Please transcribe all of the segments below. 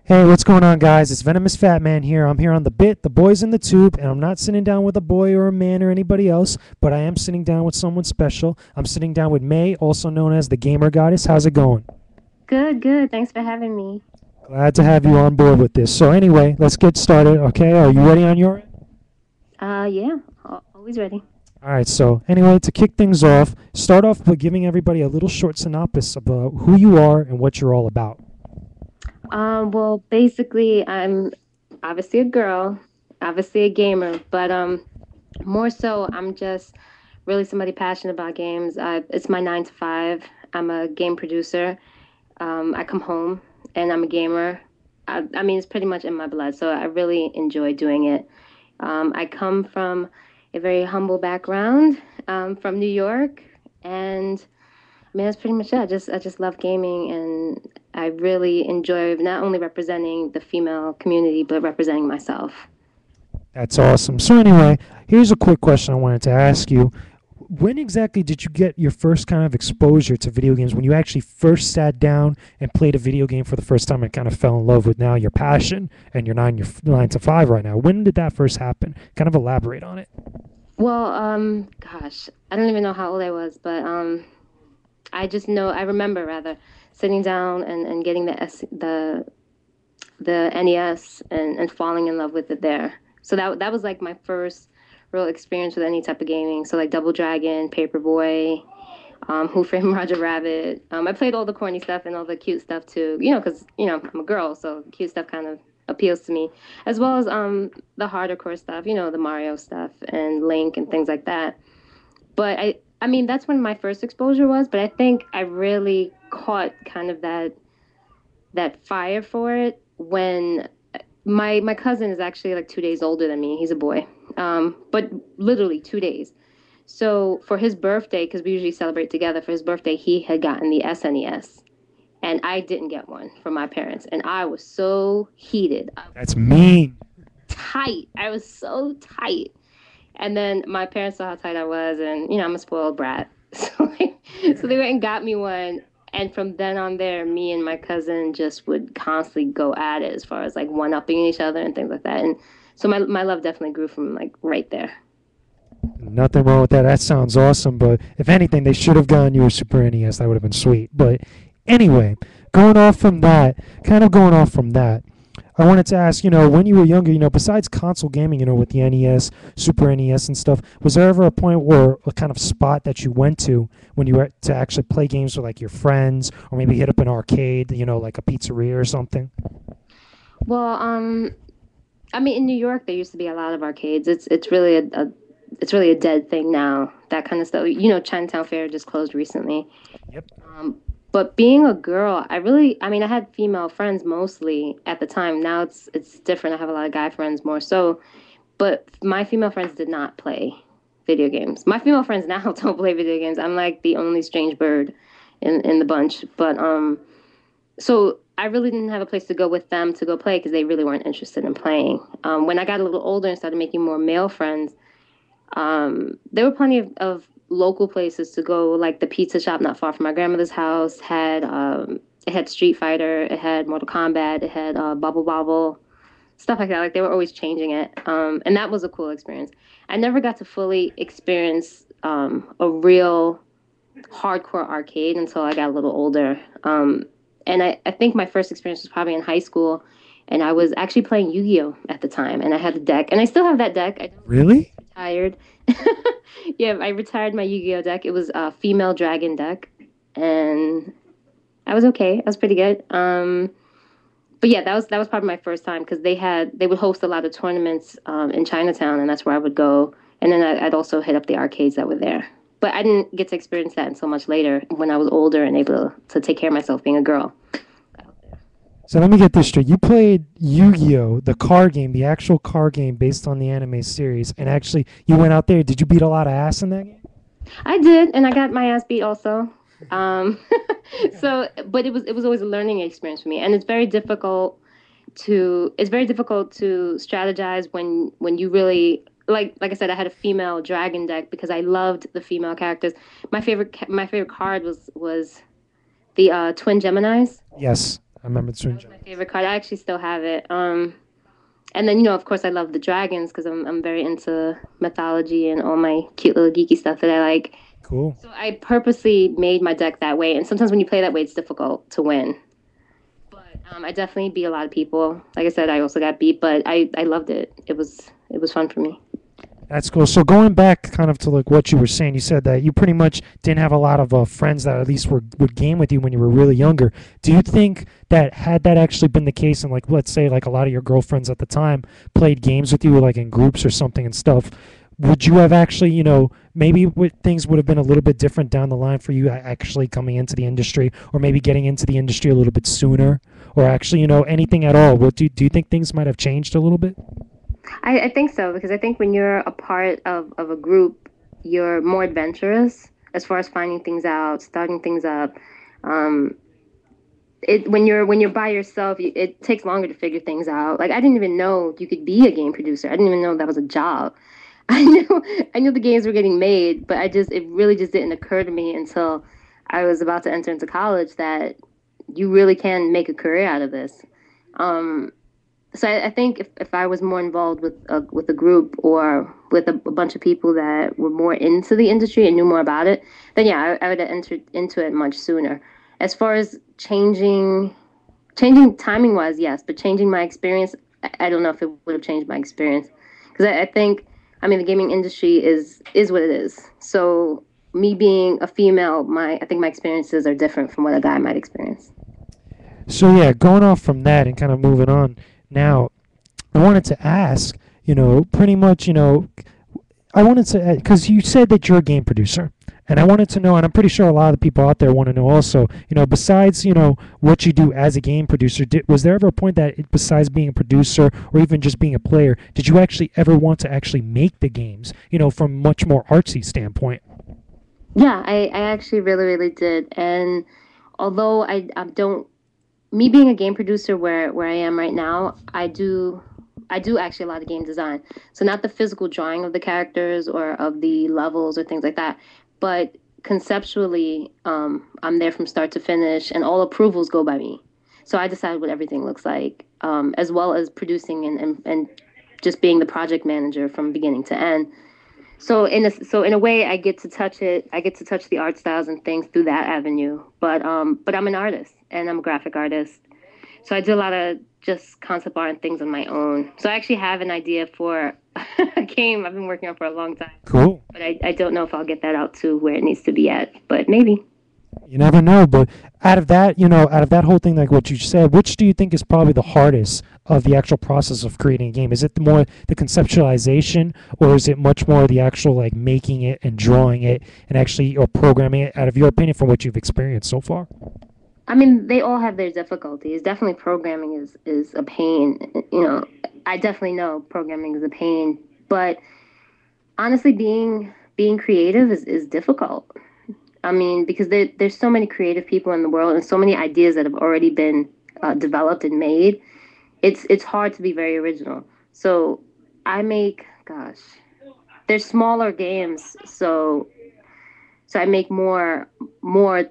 Hey, what's going on, guys? It's VenomousFatman here. I'm here on the BITT, the boys in the tube, and I'm not sitting down with a boy or a man or anybody else, but I am sitting down with someone special. I'm sitting down with May, also known as the Gamer Goddess. How's it going? Good, good. Thanks for having me. Glad to have you on board with this. So anyway, let's get started. Okay, are you ready on your end? Yeah, always ready. All right. So anyway, to kick things off, start off by giving everybody a little short synopsis about who you are and what you're all about. Well, basically, I'm obviously a girl, obviously a gamer, but more so, I'm just really somebody passionate about games. It's my 9 to 5. I'm a game producer. I come home and I'm a gamer. I mean, it's pretty much in my blood, so I really enjoy doing it. I come from a very humble background, from New York, and I mean, that's pretty much it. I just love gaming, and I really enjoy not only representing the female community, but representing myself. That's awesome. So anyway, here's a quick question I wanted to ask you. When exactly did you get your first kind of exposure to video games? When you actually first sat down and played a video game for the first time and kind of fell in love with now your passion and your 9 to 5 right now? When did that first happen? Kind of elaborate on it. Well, gosh, I don't even know how old I was, but I remember rather sitting down and getting the NES and falling in love with it there. So that was like my first real experience with any type of gaming. So like Double Dragon, Paperboy, Who Framed Roger Rabbit. I played all the corny stuff and all the cute stuff too. Because I'm a girl, so cute stuff kind of appeals to me, as well as the harder core stuff. The Mario stuff and Link and things like that. But I mean that's when my first exposure was. But I think I really caught kind of that fire for it when my cousin is actually like 2 days older than me. He's a boy, but literally 2 days. So for his birthday, because we usually celebrate together, for his birthday, he had gotten the SNES, and I didn't get one from my parents, and I was so heated. I was That's mean. tight. I was so tight. And then my parents saw how tight I was, and I'm a spoiled brat, so they went and got me one. And from then on there, me and my cousin just would constantly go at it as far as like one upping each other and things like that. And so my love definitely grew from like right there. Nothing wrong with that. That sounds awesome. But if anything, they should have gotten you a Super NES. That would have been sweet. But anyway, kind of going off from that, I wanted to ask, when you were younger, besides console gaming, with the NES, Super NES and stuff, was there ever a point where a kind of spot that you went to when you were to actually play games with like your friends or maybe hit up an arcade, like a pizzeria or something? Well, I mean, in New York, there used to be a lot of arcades. It's really a dead thing now. That kind of stuff. Chinatown Fair just closed recently. Yep. But being a girl, I mean, I had female friends mostly at the time. Now it's different. I have a lot of guy friends more so, but my female friends did not play video games. My female friends now don't play video games. I'm like the only strange bird in the bunch. But so I really didn't have a place to go with them to go play because they really weren't interested in playing. When I got a little older and started making more male friends, there were plenty of local places to go, like the pizza shop not far from my grandmother's house had it had Street Fighter, it had Mortal Kombat, it had Bubble Bobble, stuff like that. Like they were always changing it, and that was a cool experience. I never got to fully experience a real hardcore arcade until I got a little older. And I think my first experience was probably in high school, and I was actually playing Yu-Gi-Oh at the time, and I had the deck, and I still have that deck. I don't Really? retired. Yeah, I retired my Yu-Gi-Oh deck. It was a female dragon deck, and I was okay. I was pretty good. But yeah, that was probably my first time because they would host a lot of tournaments in Chinatown, and that's where I would go. And then I'd also hit up the arcades that were there. But I didn't get to experience that until much later when I was older and able to take care of myself being a girl. So let me get this straight. You played Yu-Gi-Oh, the card game, the actual card game based on the anime series, and actually you went out there. Did you beat a lot of ass in that game? I did, and I got my ass beat also. Um, but it was always a learning experience for me, and it's very difficult to strategize when you really like I said, I had a female dragon deck because I loved the female characters. My favorite card was the twin Geminis. Yes, I remember the Twin That was my Giants. favorite card. I actually still have it. And then, of course, I love the dragons because I'm very into mythology and all my cute little geeky stuff that I like. Cool. So I purposely made my deck that way. And sometimes when you play that way, it's difficult to win. But I definitely beat a lot of people. Like I said, I also got beat, but I loved it. It was fun for me. That's cool. So going back kind of to like what you were saying, you said that you pretty much didn't have a lot of friends that at least would game with you when you were really younger. Do you think that had that actually been the case, and like let's say like a lot of your girlfriends at the time played games with you like in groups or something and stuff, would you have actually, maybe things would have been a little bit different down the line for you actually coming into the industry, or maybe getting into the industry a little bit sooner, or actually, anything at all? What do you think things might have changed a little bit? I think so because I think when you're a part of a group, you're more adventurous as far as finding things out, starting things up. Um, when you're by yourself, it takes longer to figure things out. Like I didn't even know you could be a game producer. I didn't even know that was a job. I knew the games were getting made, but it really just didn't occur to me until I was about to enter into college that you really can make a career out of this. Um, so I think if I was more involved with a group or with a bunch of people that were more into the industry and knew more about it, then yeah, I would have entered into it much sooner. As far as changing timing wise, yes, but changing my experience, I don't know if it would have changed my experience because I think, I mean, the gaming industry is what it is. So me being a female, my I think my experiences are different from what a guy might experience. So yeah, going off from that and kind of moving on now, I wanted to ask, pretty much, I wanted to, because you said that you're a game producer, and I wanted to know, and I'm pretty sure a lot of the people out there want to know also, besides, what you do as a game producer, was there ever a point that, besides being a producer or even just being a player, did you actually ever want to actually make the games, from much more artsy standpoint? Yeah, I actually really, really did. And although I don't, me being a game producer where I am right now, I do actually a lot of game design. So not the physical drawing of the characters or of the levels or things like that, but conceptually, I'm there from start to finish, and all approvals go by me. So I decide what everything looks like, as well as producing and just being the project manager from beginning to end. So in a way, I get to touch it. I get to touch the art styles and things through that avenue. But I'm an artist and I'm a graphic artist. So I do a lot of just concept art and things on my own. So I actually have an idea for a game I've been working on for a long time. Cool. But I don't know if I'll get that out to where it needs to be at. But maybe. You never know, but out of that whole thing, like what you said, which do you think is probably the hardest of the actual process of creating a game? Is it more the conceptualization, or is it much more the actual like making it and drawing it and actually or programming it? Out of your opinion, from what you've experienced so far? I mean, they all have their difficulties. Definitely programming is a pain. I definitely know programming is a pain, but honestly being creative is difficult. I mean, because there's so many creative people in the world and so many ideas that have already been developed and made. It's hard to be very original. So I make, gosh, there's smaller games, so I make more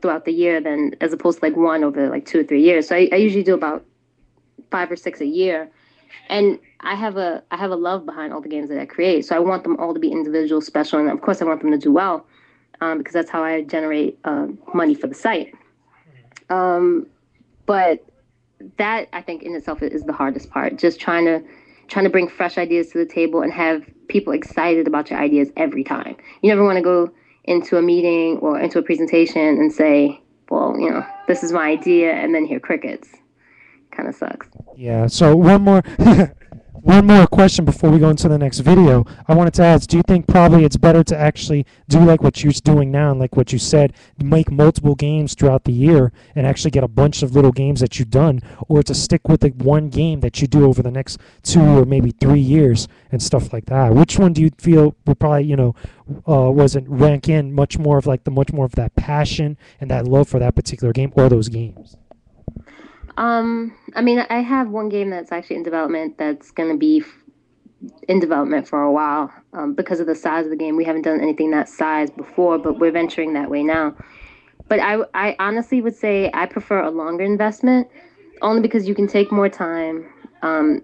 throughout the year than as opposed to like one over like 2 or 3 years. So I usually do about 5 or 6 a year, and I have a love behind all the games that I create. So I want them all to be individual, special, and of course I want them to do well, because that's how I generate money for the site. Um, but that I think in itself is the hardest part. Just trying to bring fresh ideas to the table and have people excited about your ideas every time. You never want to go into a meeting or into a presentation and say, "Well, this is my idea," and then hear crickets. Kind of sucks. Yeah. So one more, one more question before we go into the next video. I wanted to ask: do you think probably it's better to actually do like what you're doing now, and like what you said, make multiple games throughout the year, and actually get a bunch of little games that you've done, or to stick with the one game that you do over the next 2 or maybe 3 years and stuff like that? Which one do you feel would probably, wasn't rank in much more of like the much more of that passion and that love for that particular game or those games? I mean, I have one game that's actually in development that's going to be in development for a while, because of the size of the game. We haven't done anything that size before, but we're venturing that way now. But I honestly would say I prefer a longer investment, only because you can take more time. Um,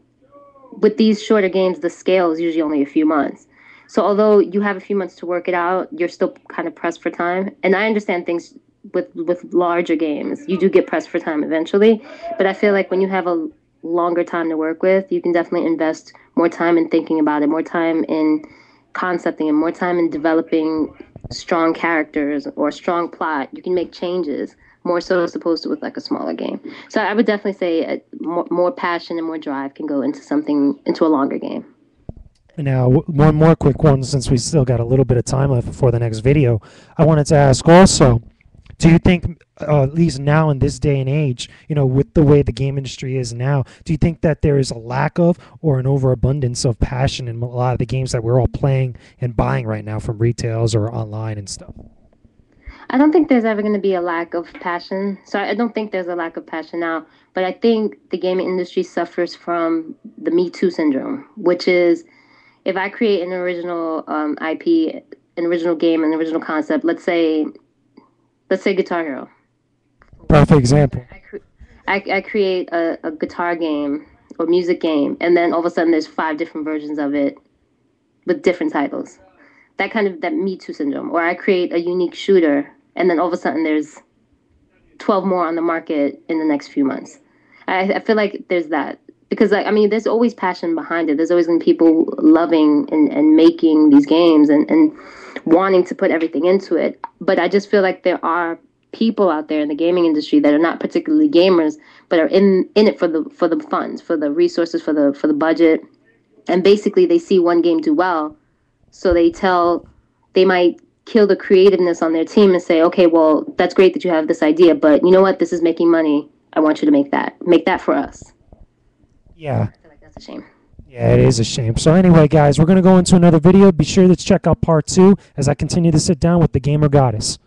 with these shorter games, the scale is usually only a few months. So although you have a few months to work it out, you're still kind of pressed for time. And I understand things with larger games, you do get pressed for time eventually. But I feel like when you have a longer time to work with, you can definitely invest more time in thinking about it, more time in concepting, and more time in developing strong characters or strong plot. You can make changes more so as opposed to with like a smaller game. So I would definitely say more passion and more drive can go into something into a longer game. Now, one more quick one since we still got a little bit of time left before the next video. I wanted to ask also, do you think, at least now in this day and age, with the way the game industry is now, do you think that there is a lack of or an overabundance of passion in a lot of the games that we're all playing and buying right now from retails or online and stuff? I don't think there's ever going to be a lack of passion. So I don't think there's a lack of passion now. But I think the gaming industry suffers from the Me Too syndrome, which is if I create an original IP, an original game, an original concept, let's say Guitar Hero. Perfect example. I create a guitar game or music game, and then all of a sudden there's five different versions of it with different titles. That kind of that Me Too syndrome. Or I create a unique shooter, and then all of a sudden there's 12 more on the market in the next few months. I feel like there's that. Because I mean, there's always passion behind it. There's always been people loving and making these games and wanting to put everything into it. But I just feel like there are people out there in the gaming industry that are not particularly gamers, but are in it for the funds, for the resources, for the budget. And basically they see one game do well, so they might kill the creativeness on their team and say, okay, well, that's great that you have this idea, but you know what? This is making money. I want you to make that for us. Yeah. I feel like that's a shame. Yeah, it is a shame. So anyway, guys, we're going to go into another video. Be sure to check out part 2 as I continue to sit down with the Gamer Goddess.